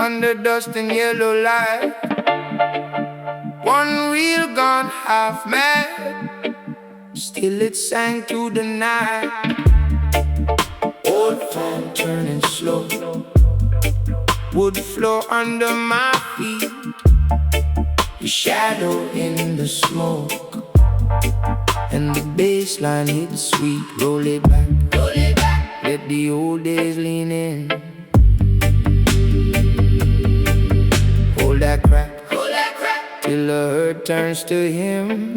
under dust and yellow light. One reel gone half mad, still it sang through the night. Old fan turning slow, wood floor under my feet, the shadow in the smoke, and the bassline hits sweet. Roll it back, let the old days lean in. Hold that crack, till the hurt turns to him.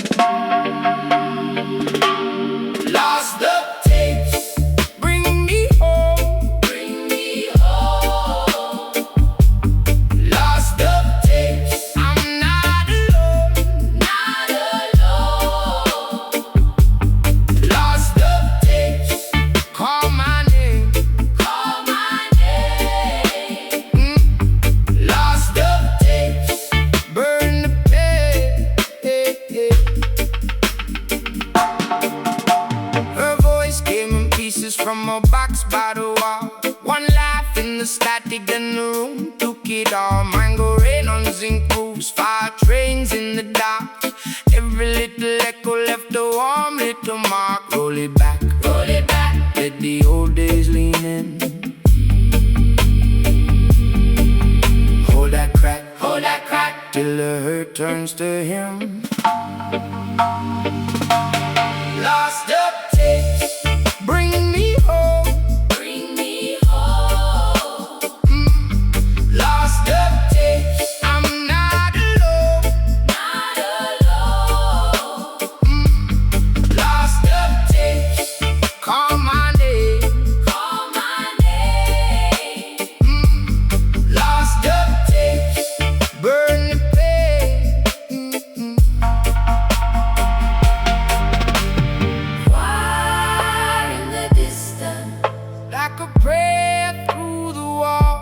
Lost the tapes, bring me home, bring me home. Lost the tapes, I'm not alone, not alone. Lost the tapes, call my name, call my name. Lost the tapes, burn the page. Her voice came in pieces from a box by the wall. One laugh in the static, then the room took it all. Mango rain on zinc roofs, fire trains in the dark. Every little echo left a warm little mark. Roll it back, let the old days lean in. Hold that crack, till the hurt turns to him. Lost the tapes, bring me home, bring me home. Lost the tapes, I'm not alone, not alone. Lost the tapes, call my name, call my name. Lost the tapes, burn the page. Far in the distance, like a prayer through the wall.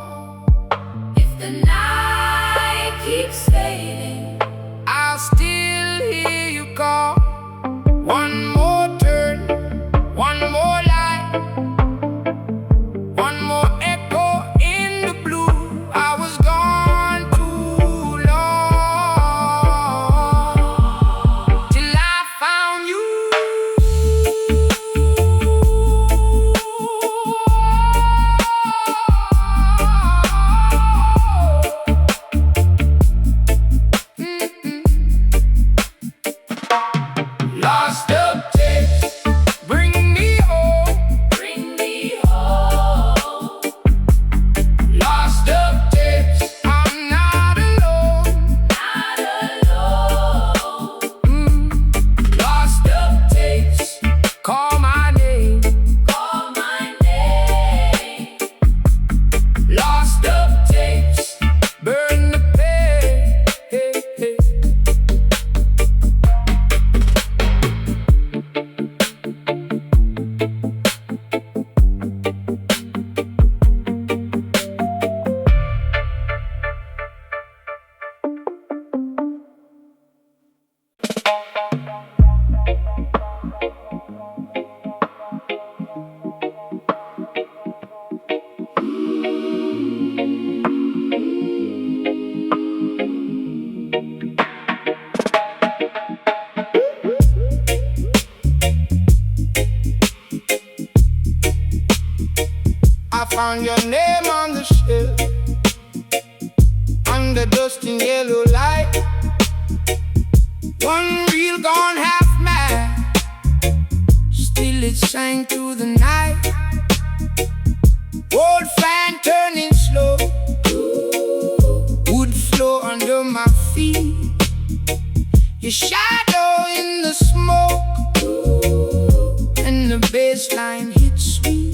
If the night keeps fading, I'll still hear you call. One more turn, one more light, one more echo in the blue. I was gone too long, till I found you. Lost the tapes, bring me home, bring me home. Lost the tapes, I'm not alone, not alone. Lost the tapes, call my name, call my name. Lost the tapes, burn the page. I found your name on the shelf, under dust and yellow light. One reel gone half mad, still it sang through the night. Old fan turning slow, wood floor under my feet, your shadow in the smoke, and the bassline hits sweet.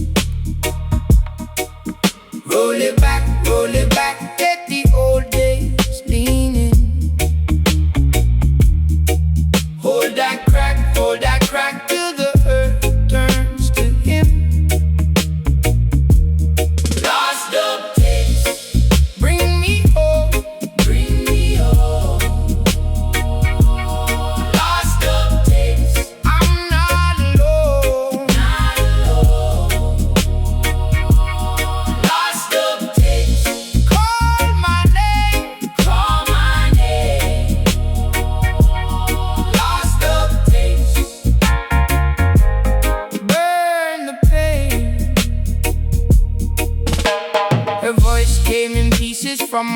Roll it back, let the old days lean in. Hold that crack, till the earth turns to him. Lost the tapes, bring me home, bring me home. Lost the tapes, I'm not alone, not alone.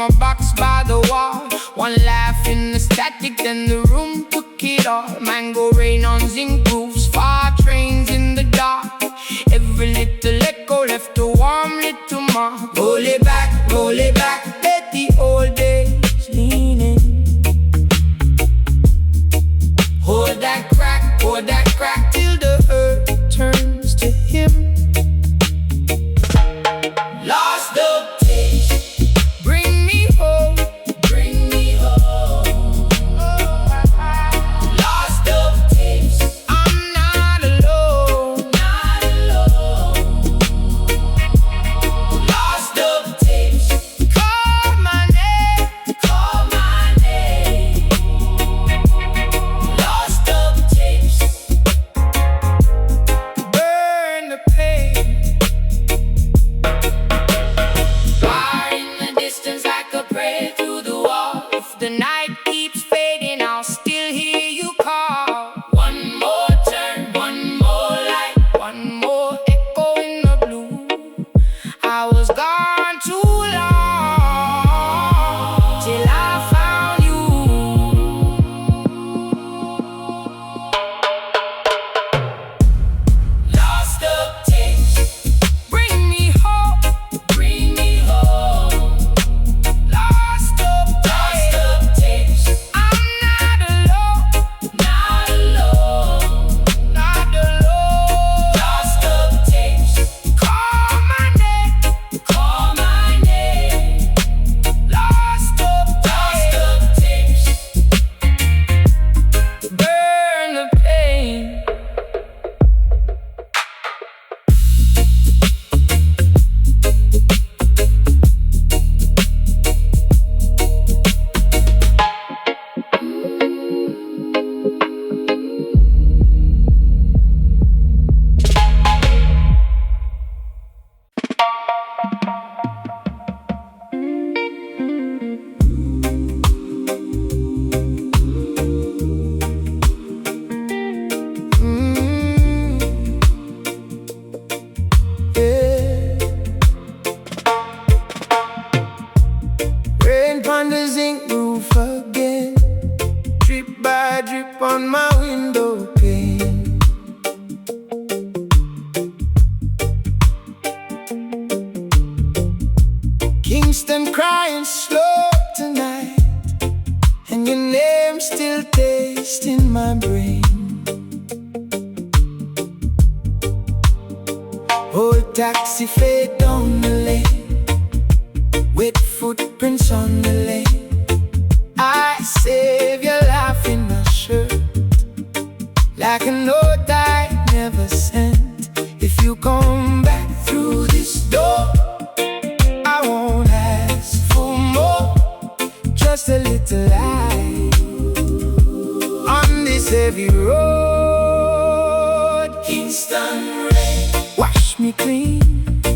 from a box by the wall. One laugh in the static, then the room took it all. Mango rain on zinc roofs, far trains in the dark. Every little echo left a warm little mark. Roll it back, let the old days lean in. Hold that crack till the earth turns to him. Lost the taste, bring me home, bring me home. Lost the taste, I'm not alone, not alone. Lost the taste, call my name, call my name. Lost the taste, burn the pain. Far in the distance, I could pray through the wall. If the night keeps fading, I'll still hear you call. One more turn, one more light, one more echo in the blue. I was gone too long till I found you. Lost the taste, bring me home, bring me home. Lost the taste, I'm not alone, not alone, not alone. Lost the taste, call my name, call my name. Lost the taste, burn the pain. Rain on the zinc roof again, drip by drip on my window pane. Kingston crying slow tonight, and your name still tastes in my brain. Old taxi fade down the lane, wet footprints on the lane. I save your laugh in my shirt, like a note I never sent. If you come back through this door, I won't ask for more, just a little light on this heavy road. Kingston rain, wash me clean.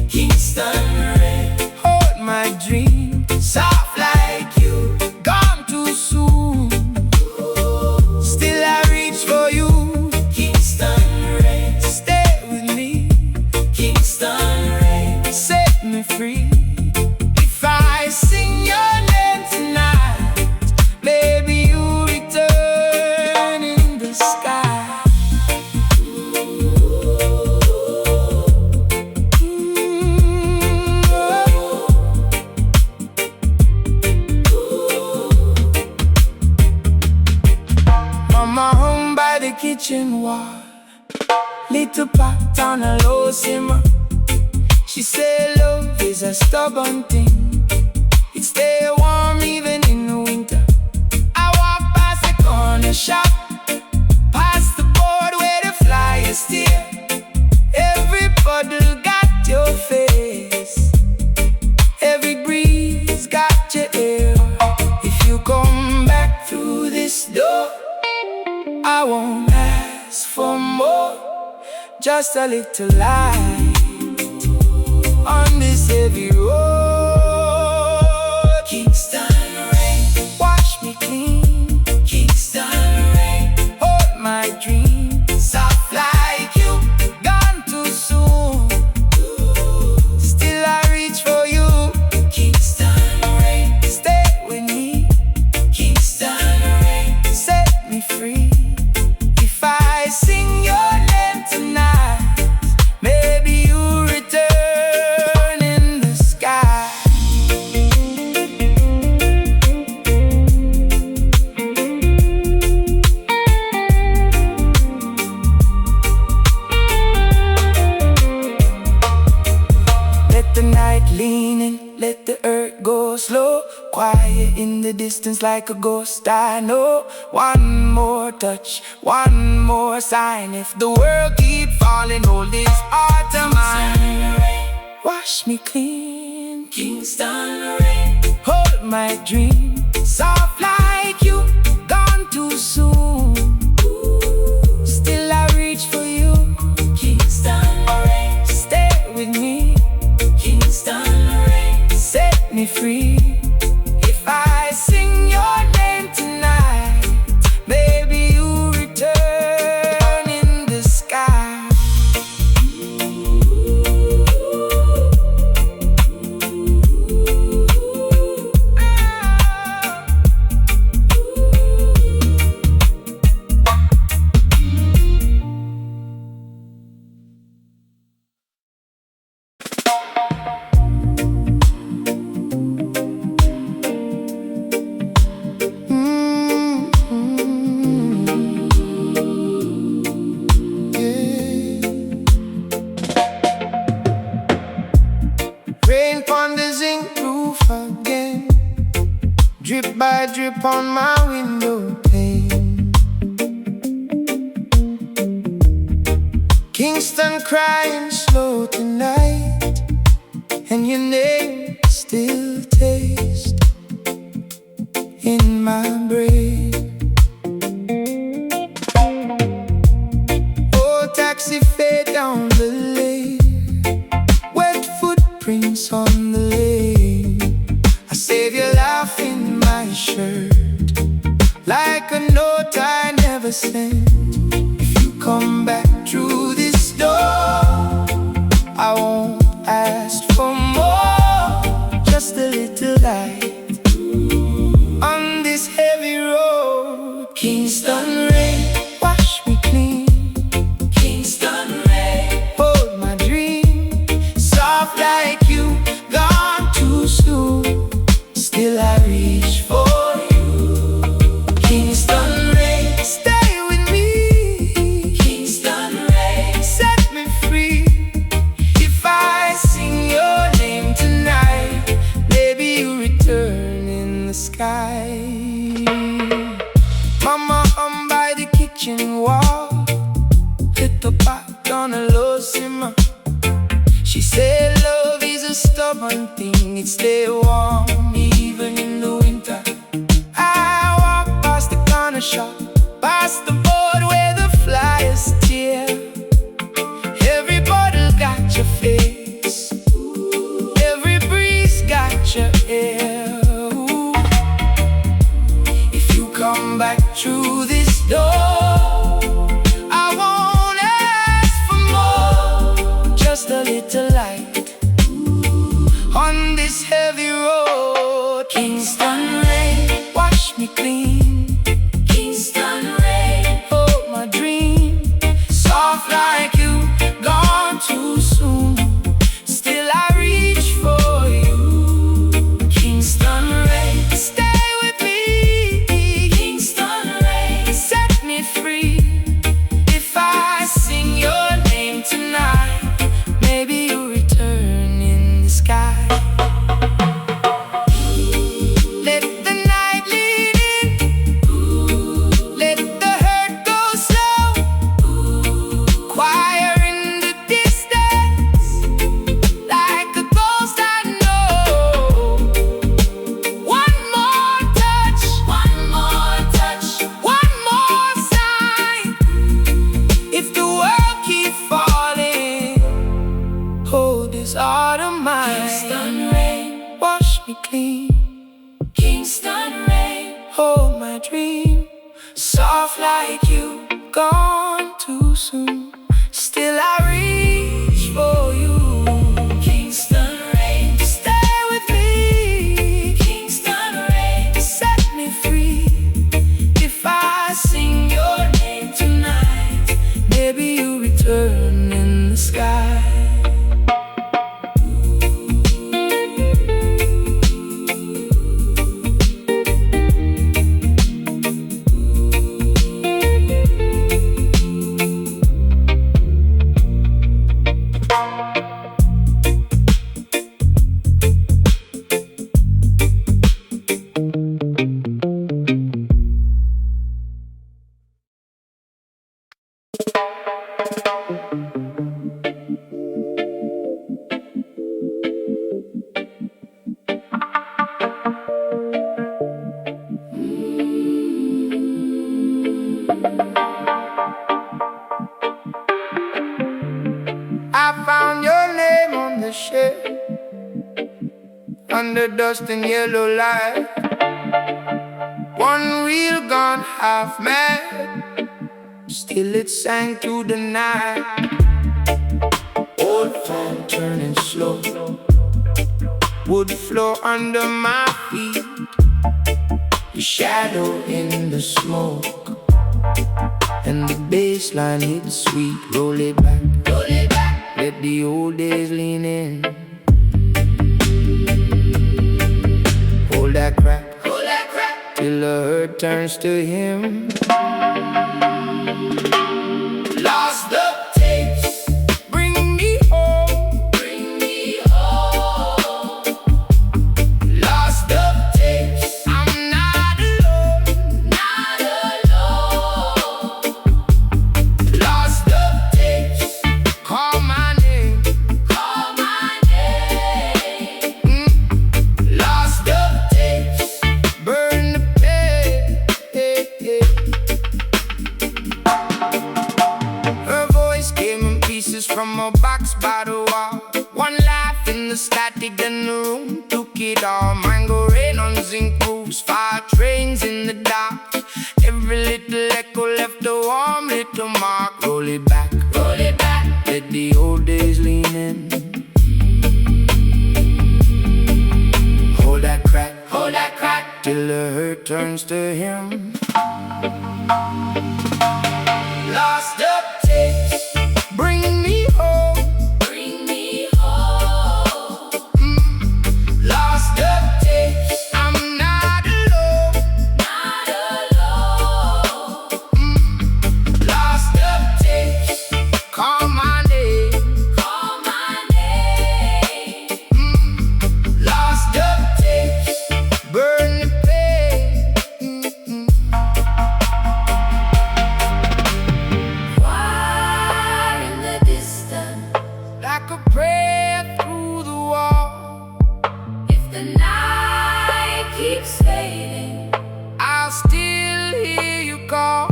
Kingston rain, hold my dream, soft like you, gone too soon. Still I reach for you. Kingston rain, stay with me. Kingston rain, set me free. If I sing your name tonight, maybe you return in the sky. Mama home by the kitchen wall, little pot on a low simmer. She said love is a stubborn thing, it stay warm even in the winter. I walk past the corner shop, past the board where the flyers steer. Every puddle got your face, every breeze got your ear. If you come back through this door, I won't ask for more, just a little light on this heavy road. Kingston rain, wash me clean. Kingston rain, hold my dream, soft like you, gone too soon. Still I reach for you. Kingston rain, in the distance like a ghost. I know one more touch, one more sign. If the world keep falling, hold this heart of mine. Wash me clean, Kingston rain. Hold my dream, soft like you, gone too soon. Still I reach for you, Kingston rain. Stay with me, Kingston rain. Set me free. If I sing your name tonight, baby, you return in the sky. Rain on the zinc roof again, drip by drip on my window pane. Kingston crying slow tonight, and your name still tastes in my brain. Oh, taxi fade down the lane, wet footprints on the lane. I save your laugh in my shirt, like a note I never sent. If you come back through this door, I won't ask for more, just a little light on this heavy road. Kingston rain, wash me clean, Kingston rain. Hold my dream, soft like you, gone too soon. Still I reach for you, Kingston rain. Stay with me, Kingston rain. Set me free. If I sing your name tonight, maybe you return in the sky. Mama, I'm by the kitchen wall, hit the pot on a low simmer. She said love is a stubborn thing, it stay warm even in the winter. I walk past the corner shop, past the board where the flyers tear. Every bottle got your face, every breeze got your air. If you come back through this door, I won't ask for more, just a little light on this heavy road. Kingston rain, wash me clean, Kingston rain. Hold my dream, soft like you, gone too soon. Still I reach for you, Kingston rain. Stay with me, Kingston rain. Set me free. If I sing your name tonight, maybe you return in the sky. Let the night lead in, let the hurt go slow. Choir in the distance, like a ghost I know. One more touch, one more touch, one more sign. If the world keep falling, hold this heart of mine. Kingston rain, wash me clean, Kingston rain. Hold my dream, soft like you, gone too soon. Still I reach for you, Kingston rain. Stay with me, Kingston rain. Set me free. If I sing your name tonight, maybe you return in the sky. I found your name on the shelf, under dust and yellow light. One reel gone half mad, still it sang through the night. Old fan turning slow, wood floor under my feet, the shadow in the smoke, and the bassline hits sweet. Roll it back, let the old days lean in. Hold that crack, till the hurt turns to him. Lost the tapes, bring me home, Lost the tapes, I'm not alone, Lost the tapes, call my name, Lost the tapes, burn the page. Her voice came in pieces from a box by the wall. One laugh in the static, then the room took it all. Mango rain on zinc roofs, fire trains in the dark. Every little echo left a warm little mark. Roll it back, let the old days lean in. Hold that crack, till the hurt turns to him. Lost the tapes, bring me home, Lost the tapes, I'm not alone, Lost the tapes, call my name, Lost the tapes, burn the page. Far in the distance, Like a prayer through the wall, if the night keeps fading, I'll still hear you call.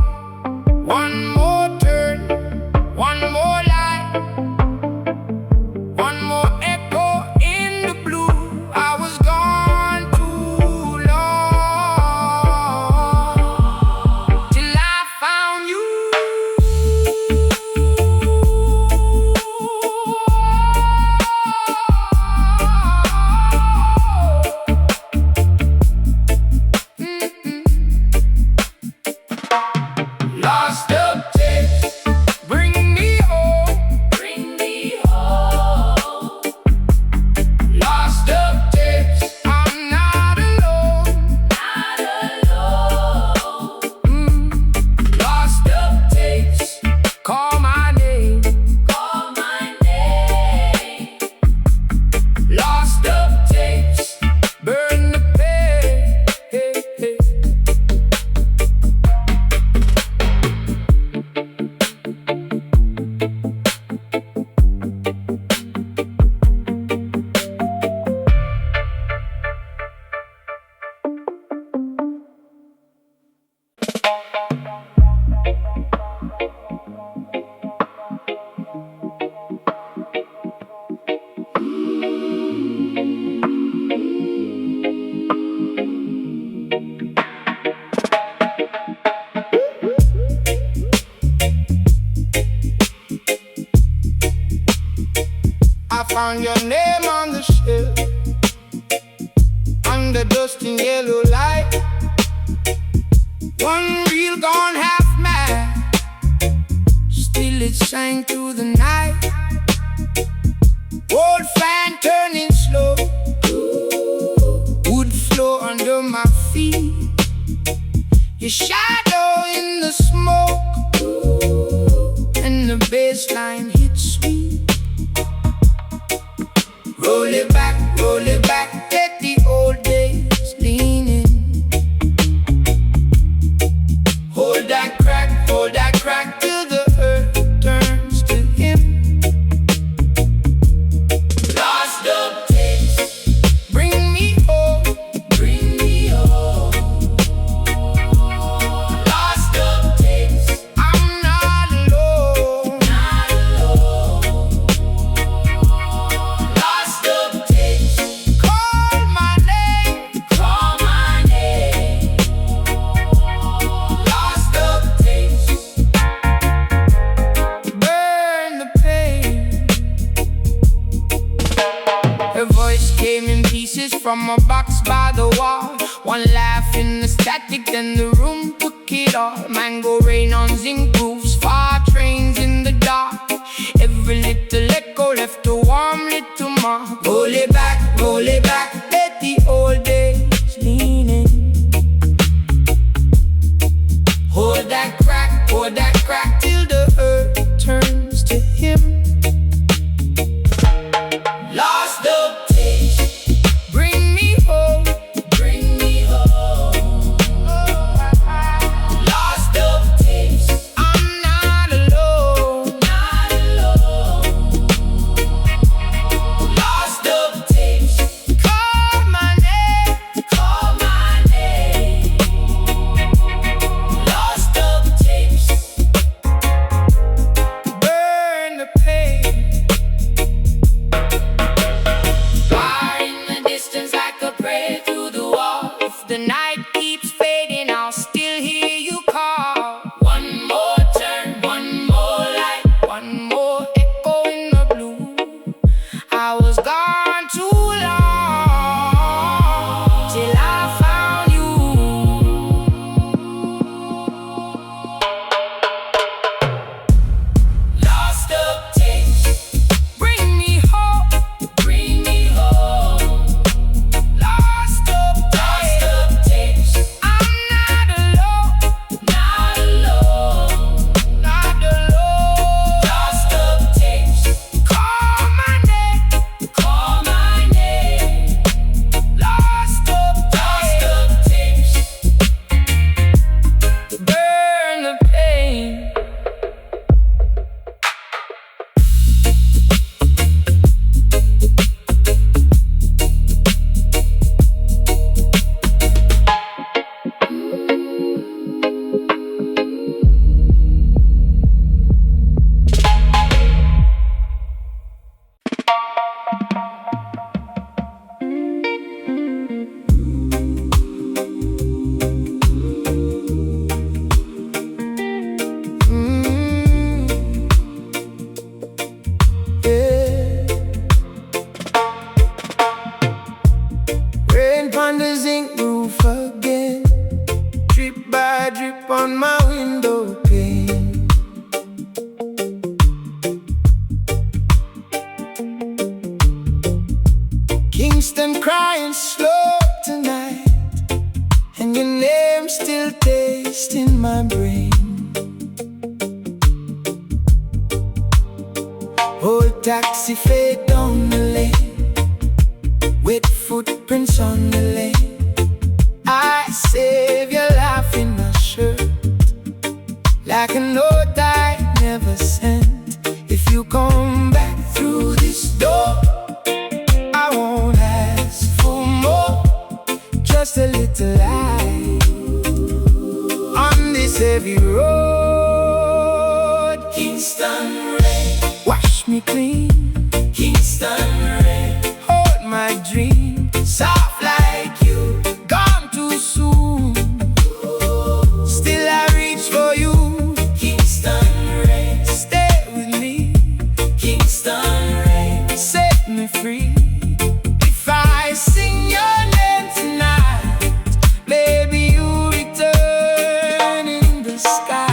One more turn, one more light, one more echo in the blue. I was gone too long, till I found you. Lost the tapes, bring me home, Lost the tapes, I'm not alone, Lost the tapes, call my name, Lost the tapes, burn the page. I found your name on the shelf, under dust and yellow light. One reel gone half mad, still it sang through the night. Old fan turning slow, wood floor under my feet, your shadow in the smoke, and the bassline hits sweet. Roll it back, let the old days lean in. Hold that crack till the earth turns to him. Lost the tapes, bring me home, Lost the tapes, I'm not alone, from a box by the wall. One laugh in the static, then the room took it all. Mango rain on zinc roofs, far trains in the dark. Every little echo left a warm little mark. Roll it back, let the old days lean in. Hold that crack till the earth turns to him. Lost the taste, bring me home, bring me home. Lost the taste, I'm not alone, not alone. Lost the taste, call my name, call my name. Lost the taste, burn the pain. Far in the distance, I could pray through the wall. If the night keeps fading, I'll still hear you call. One more turn, one more light, one more echo in the blue. I was gone too long till I found you. Lost the taste, bring me home, bring me home. Lost the taste, I'm not alone, not alone, not alone. Lost the taste, call my name, call my name. Lost the taste, burn the pain. Yeah. Rain on the zinc roof again, drip by drip on my window pane. Kingston crying slow tonight, and your name still tastes in my brain. Old taxi fade down the lane, wet footprints on the lane. I save your laugh in my shirt, like a note I never sent. If you come back through this door, I won't ask for more, just a little light on this heavy road. Kingston rain, wash me clean. Kingston rain, hold my dream. Soft like you, gone too soon. Still I reach for you. Kingston rain, stay with me. Kingston rain, set me free. If I sing your name tonight, maybe you return in the sky.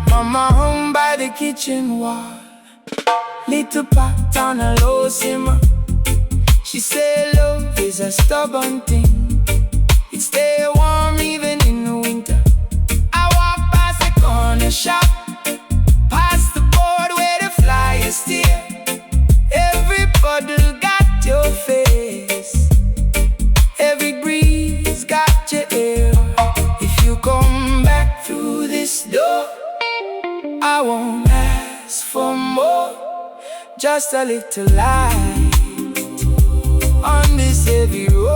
Mama home by the kitchen wall, little pot on a low simmer. She said love is a stubborn thing, it stay warm even in the winter. I walk past the corner shop, past the board where the flyers steer. Every puddle got your face, every breeze got your ear. If you come back through this door, I won't ask for more, just a little light on this heavy road.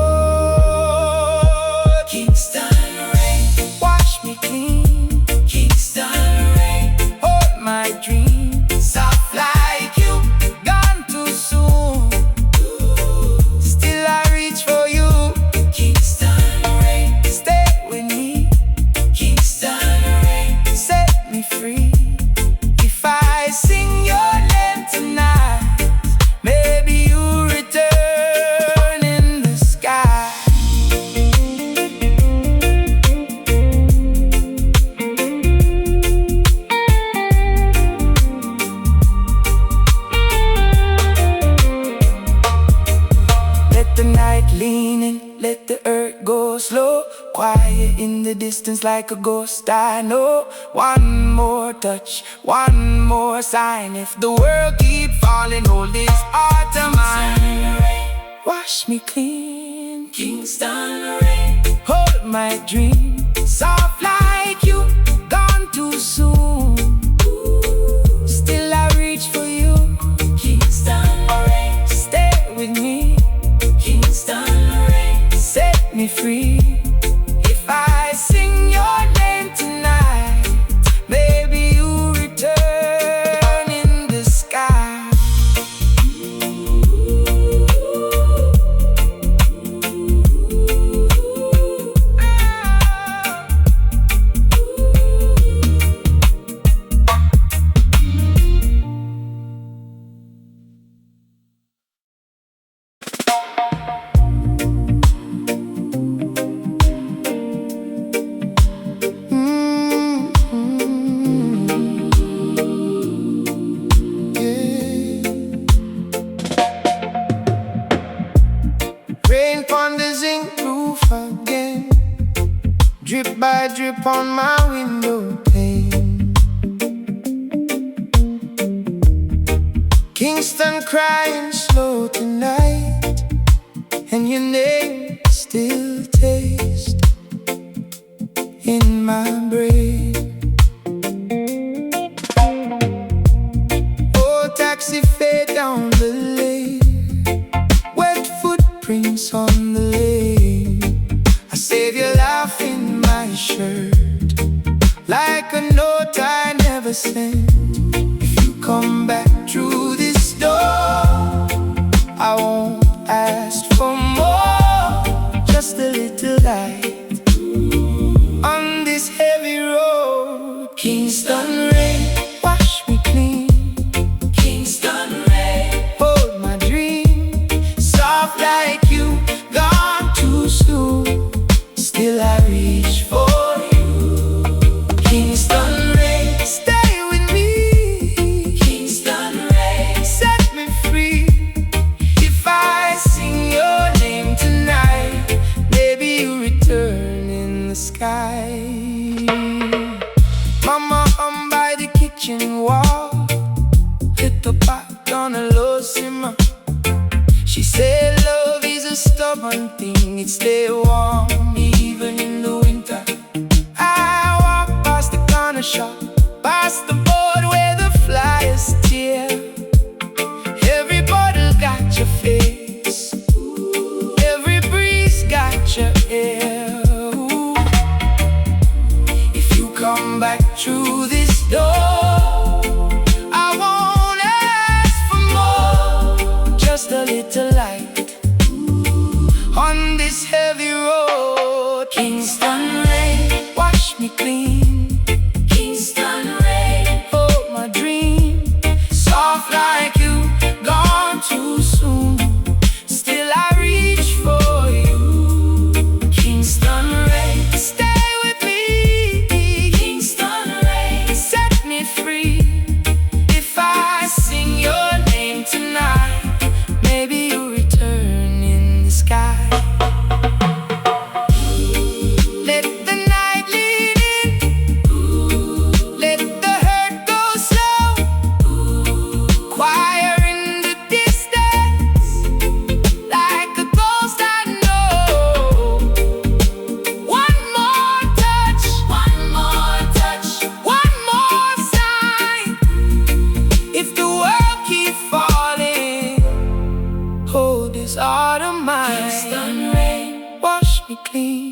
Kingston rain, wash me clean. Kingston rain, hold my dream. Soft like you, gone too soon. Still I reach for you. Kingston rain, leaning, let the earth go slow. Quiet in the distance like a ghost, I know. One more touch, one more sign. If the world keep falling, hold this heart of mine. Wash me clean, Kingston rain. Hold my dream, soft like you, gone too soon. Still I reach for you, Kingston rain. Stay with me, Kingston rain. Set me free. If I sing your name tonight, maybe you return in the sky. Rain on the zinc roof again, drip by drip on my window pane. Kingston crying slow tonight, and your name still tastes in my brain. Oh, taxi fade down the lane, wet footprints on the lane. I save your laugh in my shirt, like a note I never sent. If you come back through this door, I won't ask for more, just a little light on this heavy road. Kingston rain, wash me clean, Kingston rain. Hold my dream, soft like you, gone too soon. Still I reach for you, Kingston rain. Stay with me, Kingston rain. Set me free. If I sing your name tonight, maybe you return in the sky. Mama hung by the kitchen wall, hit the pot on a low simmer. She said love is a stubborn thing, it stay warm even in the winter. I walk past the corner shop, past the board where the flyers tear. Every bottle got your face, every breeze got your air. If you come back through this door, I won't ask for more, just a little light on this heavy road. Kingston rain, wash me clean, Kingston rain. Hold my dream, soft like you, gone too soon. Still I reach for you, Kingston rain. Stay with me, Kingston rain. Set me free. If I sing your name tonight, maybe you return in the sky. Let the night lead in, let the hurt go slow. Choir in the distance, like a ghost I know. One more touch, one more touch, one more sign. If the world keep falling, hold this heart of mine. Kingston rain, wash me clean,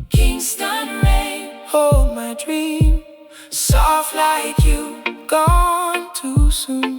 Kingston rain. Hold my dream, soft like you, gone too soon.